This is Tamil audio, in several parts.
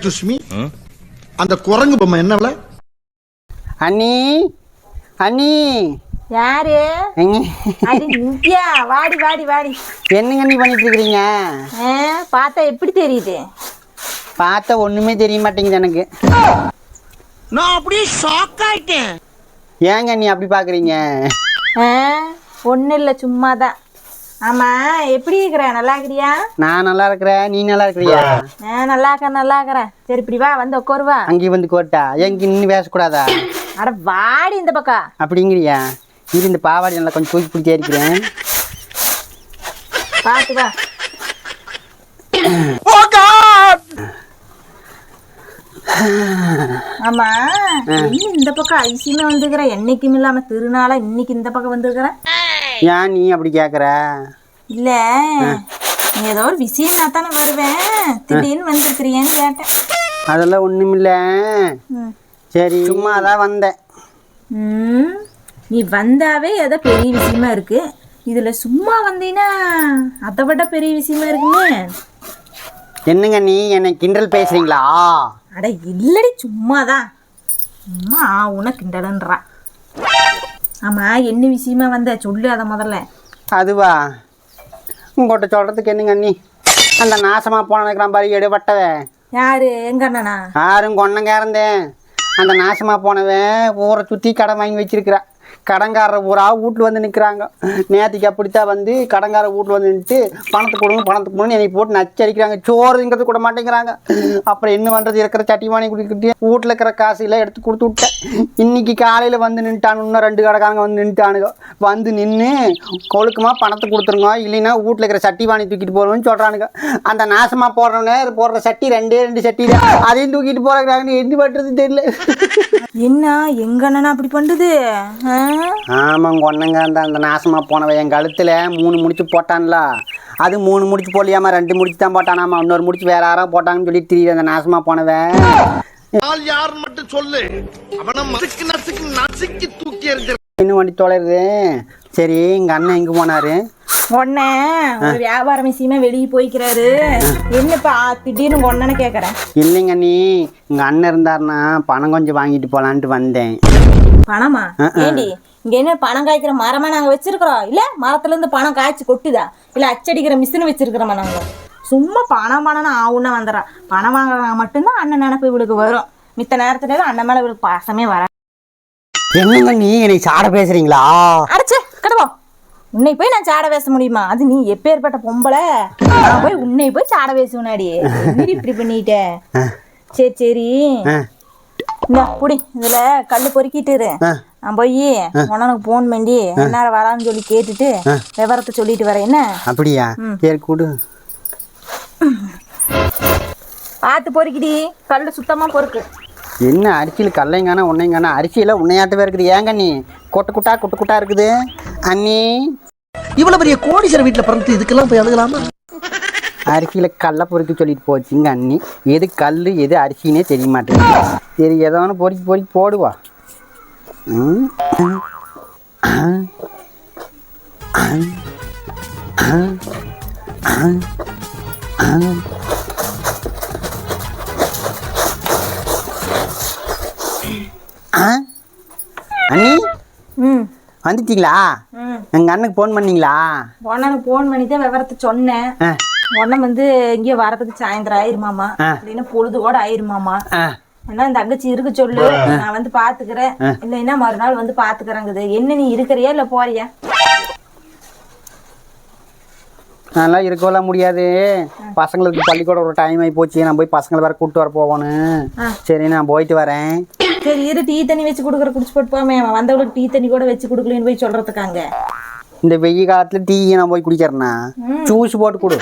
சுஷ்மி அந்த குரங்கு பொம்மை என்ன விலை? அண்ணி அண்ணி யாரு? அது நித்யா. வாடி வாடி வாடி. என்னங்க அண்ணி பண்ணிட்டு இருக்கிறீங்க? பார்த்தா எப்படி தெரியுது? பார்த்தா ஒண்ணுமே தெரிய மாட்டேங்குது எனக்கு. நான் அப்படியே ஷாக் ஆயிட்டேன். ஏங்க அண்ணி அப்படி பாக்குறீங்க? ஒன்றும் இல்லை, சும்மாதான். ஆமா, எப்படி இருக்கிற? நல்லா இருக்கிறியா? நான் நல்லா இருக்கிறேன், நீ நல்லா இருக்கிறியா? நல்லா இருக்கிறேன், நல்லா இருக்கிறேன். சரி, இப்படி வா, வந்து உட்காருவா. அங்கே வந்து கோட்டா எங்க நின்று பேசக்கூடாதா? அட வாடி இந்த பக்கம். அப்படிங்கிறியா? இது இந்த பாவாடி நல்லா கொஞ்சம் தூக்கி பிடிச்சே இருக்கிறேன். பார்த்து வா. ஆமா, என்ன இந்த பக்கம் ஐசியமா வந்துக்கிற? என்னைக்கும் இல்லாம திருநாளா இன்னைக்கு இந்த பக்கம் வந்துருக்கிற? ஏன் நீ அப்படி கேக்குற? இல்ல, நீ ஏதோ ஒரு விஷயம்னா தானே வருவேன், திடீர்னு வந்துருக்கிறியான்னு கேட்டேன். அதெல்லாம் ஒண்ணுமில்ல. சரி, சும்மா அதான் வந்தேன். நீ வந்தாவே ஏதோ பெரிய விஷயமா இருக்கு, இதுல சும்மா வந்தீங்கன்னா அதை விட பெரிய விஷயமா இருக்குமே. என்னங்க நீ என்னை கிண்டல் பேசுறீங்களா? அட இல்லடி, சும்மாதான். சும்மா உன கிண்டலன்றா. ஆமா, என்ன விஷயமா வந்த சொல்லு அத முதல்ல. அதுவா, உங்கள்கிட்ட சொல்றதுக்கு என்னங்க அண்ணி, அந்த நாசமா போனதுக்குறான் பாரு எடுபட்டவ. யாரு? எங்க அண்ணனா? யாரும் கொன்னங்க இருந்தேன். அந்த நாசமா போனவன் ஊரை சுற்றி கடன் வாங்கி வச்சிருக்கிறா. கடன்காரர் ஊரா வீட்டில் வந்து நிற்கிறாங்க. நேற்றுக்கு அப்படித்தான் வந்து கடன்காரர் வீட்டில் வந்து நின்றுட்டு பணத்துக்கு கொடுங்க என்னை போட்டு நச்சரிக்கிறாங்க. சோறுங்கிறது கூட மாட்டேங்கிறாங்க. அப்புறம் என்ன பண்ணுறது, இருக்கிற சட்டிமானி குடிக்கிட்டே வீட்டில் இருக்கிற காசு எல்லாம் எடுத்து கொடுத்து விட்டேன். இன்னைக்கு காலையில் வந்து நின்ட்டானு, இன்னும் 2 கடைக்காரங்க வந்து நின்ட்டானுங்க. வந்து நின்று கொழுக்கமாக பணத்தை கொடுத்துருங்க, இல்லைன்னா வீட்டில் இருக்கிற சட்டிமானி தூக்கிட்டு போகணும்னு சொல்கிறானுங்க. அந்த நாசமாக போடுற சட்டி 2 சட்டி தான், அதையும் தூக்கிட்டு போகிறாங்கன்னு என்ன பண்ணுறது தெரியல. என்ன எங்க அண்ணனா அப்படி பண்ணுது? ஆமாங்க, ஒன்றுங்க அந்த நாசமாக போனவன் என் கழுத்தில் 3 முடிச்சு போட்டான்ல. அது 3 முடிச்சு போடலையாமா, 2 முடிச்சு தான் போட்டானாமா. இன்னொரு முடிச்சு வேற யாரோ போட்டாங்கன்னு சொல்லி தெரியுது அந்த நாசமாக போனவன். யார் மட்டும் சொல்லு, அவனை நசுக்கி தூக்கி எறிஞ்சு இன்னும் வண்டி தொலைறது. சரி, எங்கள் அண்ணன் எங்கே போனாரு? உடனே ஒரு வியாபார விஷயமா வெளியே போய்க்கிறாரு. என்னப்பா திடீர்னு ஒன்னு கேட்குறேன்? இல்லைங்க நீ, எங்கள் அண்ணன் இருந்தாருன்னா பணம் கொஞ்சம் வாங்கிட்டு போகலான்ட்டு வந்தேன். பணமா? ஏண்டி, இங்க என்ன பணம் காய்க்கிற மரமா நாங்க வச்சிருக்கிறோம்? இல்ல மரத்துல இருந்து பணம் காய்ச்சி கொட்டுதா? இல்ல அச்சடிக்கிற மிஷின் வச்சிருக்கிறோமா நாங்க? சும்மா பணம்னு ஆவுன்னா வந்துடுறா. பணம் வாங்குறாங்க மட்டும்தான் அண்ணன் நினைப்பு இவளுக்கு வரும். மித்த நேரத்துல அண்ணன் மேல இவளுக்கு பாசமே வர. என்னங்க நீ என்னை சாட பேசுறீங்களா? அடைச்சே கடவா, உன்னை போய் நான் சாட பேச முடியுமா? அது நீ எப்பேற்பட்ட பொம்பளை? நான் போய் உன்னை போய் சாட பேசுவனாடி? இப்படி பண்ணிட்ட. சரி சரி, இந்த புடி, இதுல கல்லு பொறுக்கிட்டு நான் போய் உனக்கு போன் பண்ணி என்ன வரான்னு சொல்லி கேட்டுட்டு விவரத்தை சொல்லிட்டு வரேன். என்ன அப்படியா? சரி கூடு. பார்த்து பொறுக்கிடி, கல்லு சுத்தமா பொறுக்கு. என்ன அரிசியில் கல்லைங்கானா உன்னைங்கானா? அரிசியில் உன்னையாட்டவே இருக்குது. ஏங்க நீ கொட்டு குட்டா இருக்குது அண்ணி? இவ்வளவு பெரிய கோடீஸ்வரர் வீட்டுல பிறந்து இதுக்கெல்லாம் போய் அழுகலாமா? அரிசியில் கல்லை பொறுக்கி சொல்லிட்டு போச்சுங்க அண்ணி. எது கல் எது அரிசினே தெரிய மாட்டேங்குது. சரி, ஏதோ ஒன்று பொறுக்கி போடுவா. அண்ணி வந்துட்டீங்களா? எங்க அண்ணனுக்கு போன் பண்ணீங்களா? உடனே போன் பண்ணி தான் விவரத்தை சொன்னேன். உடனே வந்து இங்கே வரதுக்கு சாயந்தரம் ஆயிருமாமா, இல்லைன்னா பொழுது கூட ஆயிருமாமா. ஏன்னா இந்த தங்கச்சி இருக்கு சொல்லு, நான் வந்து பாத்துக்கிறேன், இல்லைன்னா மறுநாள் வந்து பாத்துக்கிறேங்குது. என்ன நீ இருக்கிறியா இல்ல போறியா? நல்லா இருக்கவெல்லாம் முடியாது. பசங்களுக்கு பள்ளிக்கூடம் ஒரு டைம் ஆகி போச்சு. நான் போய் பசங்களை வேற கூப்பிட்டு வர போகணும். சரி, நான் போயிட்டு வரேன். சரி இரு, டீ தண்ணி வச்சு கொடுக்குற, குடிச்சு போட்டு போமே. வந்தவங்களுக்கு டீ தண்ணி கூட வச்சு கொடுக்கலன்னு போய் சொல்றதுக்காங்க. இந்த வெயில் காலத்துல டீ நான் போய் குடிக்கிறேன்னா ஜூஸ் போட்டு கொடு.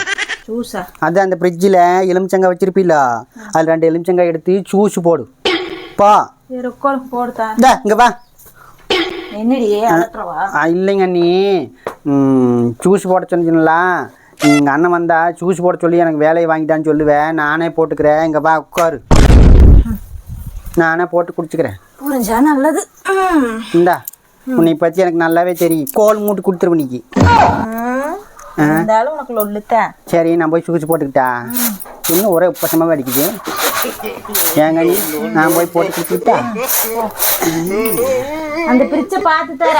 ஜூஸா? அது அந்த ஃப்ரிட்ஜில் எலுமிச்சங்காய் வச்சிருப்பீல, அதில் 2 எலுமிச்சங்காய் எடுத்து ஜூஸ் போடு. பா போடுதா? இங்க வா. என்னடி அலற்றவா? இல்லைங்க நீ ஜூஸ் போட சொன்னீங்களா? எங்கள் அண்ணன் வந்தா ஜூஸ் போட சொல்லி எனக்கு வேலையை வாங்கிட்டான்னு சொல்லுவேன். நானே போட்டுக்கிறேன். இங்கே வா உட்காரு, நானே போட்டு குடிச்சுக்கிறேன். புரிஞ்சா நல்லது. இந்தா, உன்னை பற்றி எனக்கு நல்லாவே தெரியும். கோல் மூட்டு கொடுத்துருவ நீக்கு. உனக்கு. சரி, நான் போய் ஜூஸ் போட்டுக்கிட்டா. இன்னும் ஒரே உப்பசமாகவே அடிக்குது. ஏங்க நான் போய் போட்டு கொடுத்துட்டா அந்த பிரிச்ச பார்த்து தர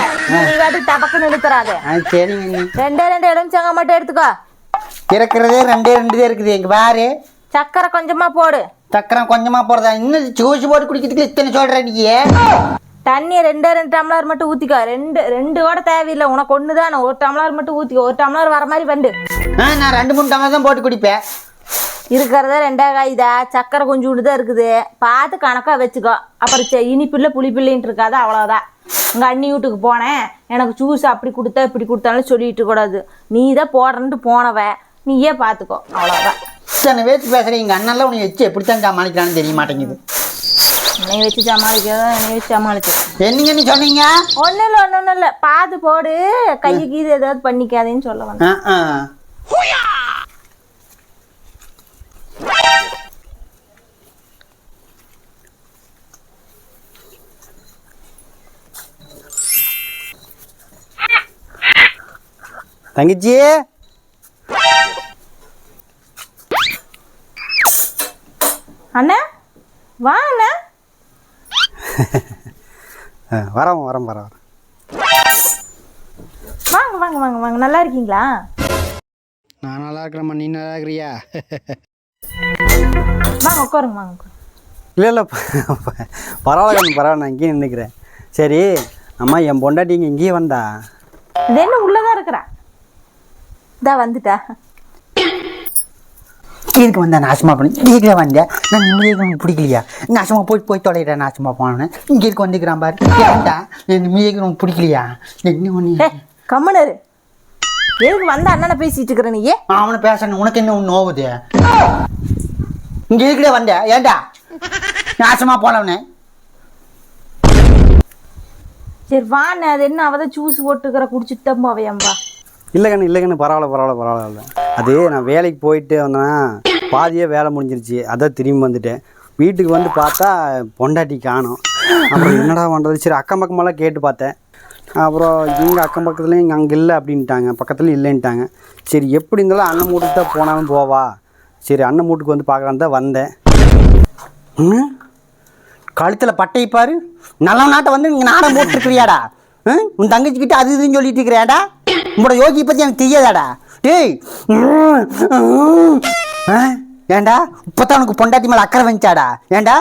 நீ வாட்டு டபக்குன்னு இழுத்துறாத. சரிங்க. ரெண்டு எலுமிச்சங்க மட்டும் எடுத்துக்கோ. இருக்கிறதே ரெண்டே தான் இருக்குது. எங்க பாரு சக்கரை கொஞ்சமா போடு. சக்கரை கொஞ்சமா போடுறதா? இன்னும் ஜூஸ் போட்டு குடிக்கிறதுக்கு இத்தனை சொல்ற நீ. தண்ணியை ரெண்டு டம்ளர் மட்டும் ஊத்திக்கோ. ரெண்டு கூட தேவையில்லை, உனக்கு ஒண்ணுதான். ஒரு டம்ளர் மட்டும் ஊத்திக்கோ. ஒரு டம்ளர் வர மாதிரி வந்து. நான் 2-3 டம்ளர் தான் போட்டு குடிப்பேன். இருக்கிறத 2 காய்தா, சக்கரை கொஞ்சோண்டு தான் இருக்குது. பார்த்து கணக்கா வச்சுக்கோ. அப்புறம் இனிப்பில்லை புளிப்பில்லைன்ட்டு இருக்காது, அவ்வளோதான். உங்கள் அண்ணி வீட்டுக்கு போனேன், எனக்கு ஜூஸ் அப்படி கொடுத்தா இப்படி கொடுத்தாலும் சொல்லிட்டு கூடாது. நீ தான் போடுறன்ட்டு போனவ, நீயே பார்த்துக்கோ, அவ்வளோதான். இத்தனை பேச்சு பேசுகிறேன். எங்கள் அண்ணெல்லாம் உன்னை வச்சு எப்படித்தான் சமாளிக்கிறான்னு தெரிய மாட்டேங்குது. என்னை வச்சு சமாளிக்கிறதா? என்னை வச்சு சமாளிச்சு என்னங்க நீ சொன்னீங்க? ஒன்றும் இல்லை, பார்த்து போடு. கையை கீது ஏதாவது பண்ணிக்காதேன்னு சொல்ல வந்தேன். தங்கச்சி அண்ணா வா அண்ணா. வரோம். வாங்க. நல்லா இருக்கீங்களா? நான் நல்லா இருக்கிறேம்மா. நீ நல்லா இருக்கிறியா? வாங்க உட்காருங்க. இல்லை பரவாயில்ல. நான் இங்கேயே நின்றுக்கிறேன். சரி அம்மா, என் பொண்டாட்டி இங்கே இங்கேயே வந்தா? இது என்ன உள்ளதான் இருக்கிறா? இதா வந்துட்டா. இதுக்கு வந்தா நாசமா பண்ணி இங்கே வந்தேன். நான் நிம்மதியாக உனக்கு பிடிக்கலையா? நாசமா போய் தொலைகிறேன். நாசமா போனேன். இங்கே இருக்க வந்துக்கிறான் பாரு. ஏன்டா நிம்மதியாக உனக்கு பிடிக்கலையா? என்ன ஒன்று கம்மனரு எதுக்கு வந்த அண்ணனை பேசிட்டு இருக்கிற நீ? அவனை பேசணும். உனக்கு என்ன ஒன்று நோவுது? இங்கே இருக்கிற வந்தேன். ஏன்டா நாசமா போனவனே? சரி வாண்ணே. அது என்ன அவதான் ஜூஸ் போட்டுக்கிற குடிச்சிட்டு தான் போவையம்பா. இல்லைங்கண்ணு பரவாயில்ல. அது நான் வேலைக்கு போயிட்டு வந்தேன்னா பாதியே வேலை முடிஞ்சிருச்சு. அதான் திரும்பி வந்துட்டேன். வீட்டுக்கு வந்து பார்த்தா பொண்டாட்டி காணோம். அப்புறம் என்னடா பண்ணுறது? சரி அக்கம் பக்கமெல்லாம் கேட்டு பார்த்தேன். அப்புறம் இங்கே அக்கம் பக்கத்துலேயும் இங்கே அங்கே இல்லை அப்படின்ட்டாங்க, பக்கத்துலேயும் இல்லைன்ட்டாங்க. சரி எப்படி இருந்தாலும் அண்ணன் வீட்டுக்கு தான் போனாலும் போவா. சரி அண்ணன் வீட்டுக்கு வந்து பார்க்கலான்னு தான் வந்தேன். கழுத்தில் பட்டையை பாரு. நல்ல நாட்டை வந்து இங்கே நாடம் போட்டுருக்கிறியாடா? உன் தங்கச்சிக்கிட்ட அது இதுன்னு சொல்லிட்டு இருக்கிறியாடா? உங்களோட யோகியை பற்றி எனக்கு தெரியாதாடா? டேய் ஏண்டா இப்போத்தான் உனக்கு பொண்டாட்டி மேலே அக்கறை வந்துச்சாடா? ஏண்டா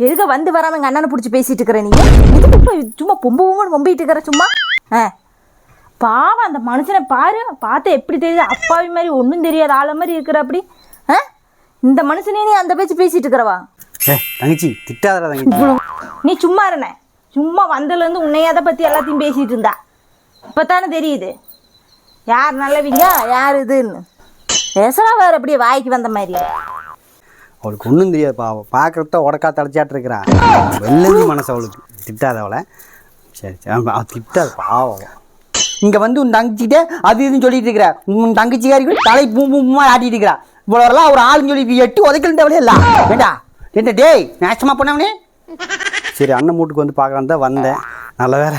எதுக்கு வந்து வராம எங்கள் அண்ணனை பிடிச்சி பேசிட்டு இருக்கிற நீ? சும்மா பொம்புன்னு பொம்பிட்டு இருக்கிற சும்மா. பாவம் அந்த மனுஷனை பாரு. பார்த்தா எப்படி தெரியுது? அப்பாவி மாதிரி ஒன்றும் தெரியாது ஆள மாதிரி இருக்கிற. அப்படி இந்த மனுஷனே நீ அந்த பேச்சு பேசிட்டு இருக்கிறவா? தங்கச்சி திட்டாதடா தங்கச்சி. நீ சும்மா இருந்தேன். சும்மா வந்ததுலேருந்து உன்னைய அதை பற்றி எல்லாத்தையும் பேசிகிட்டு இருந்தா. இப்போ தானே தெரியுது யார் நல்லவீங்க யார் இதுன்னு. பேசுகிறா வேறு அப்படியே வாய்க்கு வந்த மாதிரி. அவளுக்கு ஒன்றும் தெரியாது பாவம். பார்க்குறத உடக்கா தலைச்சாட்டு இருக்கிறா. வெள்ளந்தி மனசு அவளுக்கு. திட்டாத அவளை. சரி அவள் திட்டாது பாவம். இங்கே வந்து உன் தங்கச்சிக்கிட்டே அது இதுன்னு சொல்லிட்டு இருக்கிற. உன் தங்கச்சிக்காரி தலை பூமா ஆட்டிட்டு இருக்கிறா. இவ்வளோலாம் ஒரு ஆளுன்னு சொல்லி 8 உதைக்கலவளே இல்லை. ஏண்டா என்ன டேய் நேச்சமாக பண்ணவனே? சரி அண்ணன் வீட்டுக்கு வந்து பார்க்கலான்னு தான் வந்தேன். நல்ல வேலை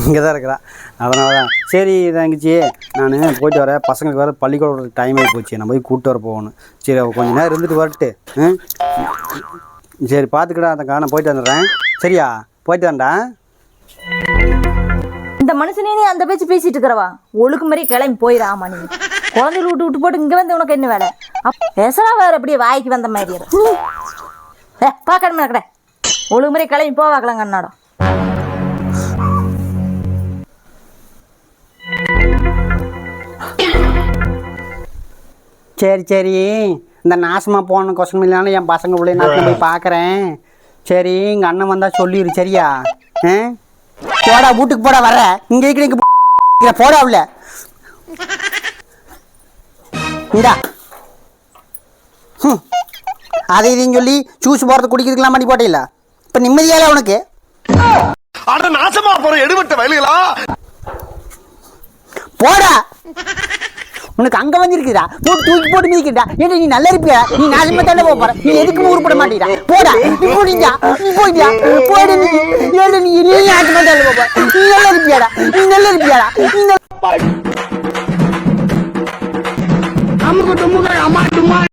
இங்கே தான் இருக்கிறா. அதனால தான் சரி தங்கச்சி நான் போயிட்டு வரேன். பசங்களுக்கு வேறு பள்ளிக்கூட டைம் ஆகி போச்சு. நான் போய் கூப்பிட்டு வர போகணும். சரி கொஞ்சம் நேரம் இருந்துட்டு வரட்டு. சரி பார்த்துக்கிட்டா அந்த நான் போயிட்டு வந்துடுறேன். சரியா போயிட்டு வரேன்டா. இந்த மனுஷனே நீ அந்த பேச்சு பேசிட்டு இருக்கிறவா? ஒழுக்கு மாதிரி கிளம்பி போயிடாமா நீ? குழந்தைகள் விட்டு போட்டு இங்கே வந்து உனக்கு என்ன வேலை? பேசுறா வேறு அப்படியே வாய்க்கு வந்த மாதிரி. பார்க்கணுமே கடை ஒழுங்கு மாதிரி கிளம்பி போவாக்கலாங்க அண்ணாடம். சரி இந்த நாசமாக போன கொசம் இல்லைனாலும் என் பசங்க பிள்ளை நான் போய் பார்க்குறேன். சரி எங்கள் அண்ணன் வந்தால் சொல்லிடு. சரியா போடா வீட்டுக்கு போடா வர. இங்கே இருக்கிற போடா உள்ள இந்தா. அதை இதையும் சொல்லி ஜூஸ் போடுறது குடிக்கிறதுக்கெல்லாம் பண்ணி போட்டே. இப்போ நிம்மதியால உனக்கு நாசமா போற எடுபட்ட வயலுகளா போடா. உனக்கு அங்க வந்து இருக்குதா தூக்கி போட்டு மிதிக்கிறா? ஏன்னா நீ நல்லா இருப்பியா? நீ நாசமா தானே போற. நீ எதுக்குன்னு உருப்பட மாட்டேடா. போடா நீ போடியா போட நீ ஏழு நீ நாசமா தானே போற. நீ நல்லா இருப்பியாடா? நீ நல்லா இருப்பியாடா?